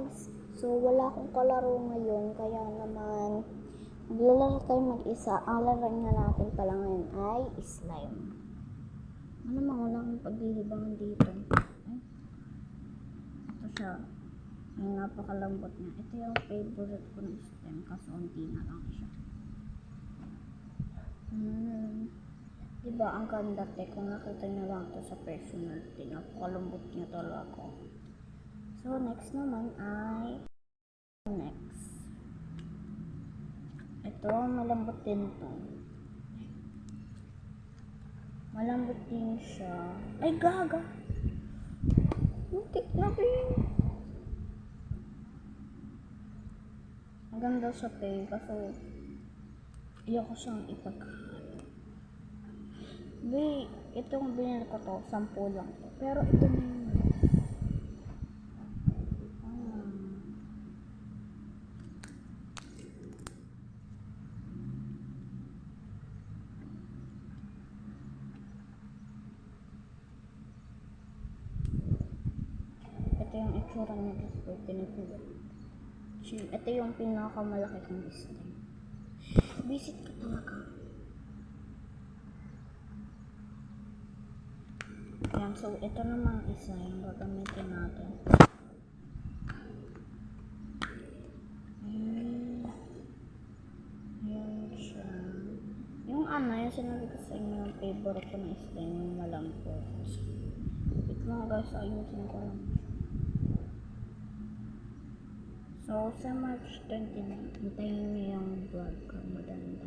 guys. So wala akong kalaro ngayon, kaya naman maglalaro tayo mag-isa. Ang laruin na natin pala ngayon ay slime. Ano mga wala akong paglilibangan dito. Ay, ito siya. Ay, napakalambot niya. Ito yung favorite ko na slime, kaso hindi na lang siya. Diba ang ganda, kung nakita nyo lang ito sa personal, napakalambot niya talaga. So, next naman ay ito, malambot din to. Malambot din siya. Ay, gaga! Muntik na rin. Maganda siya kasi ayoko siyang ipagkakalap. Itong binili ko to, 10 lang to. Pero ito na yun. Ito yung itsura niya kasi pinipili. Ito yung pinakamalaki kong slime. Visit ka talaga. Ayan, so ito namang isa yung gagamitin natin. Ayan siya. Yung yung sinabi ko sa inyo yung favorite ko na slime, yung malampot. Wait lang guys, ayusin ko lang. So, sa March 29, hintayin niyo yung vlog ko, maganda.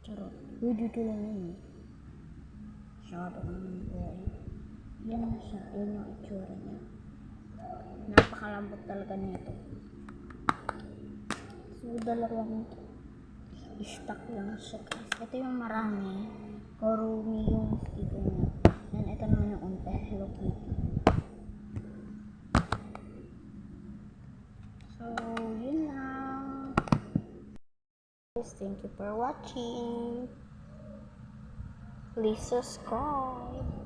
Charot. Uy, dito lang yun. Masyado ka naman boy. Yan na siya. Yan yung itsura niya. Napakalambot talaga nito. So, dalawang stock lang siya guys. Ito yung marami. Korumi yung sticker niya. And ito naman yung unte. Hello Kitty. So, yun lang. Thank you for watching. Please subscribe.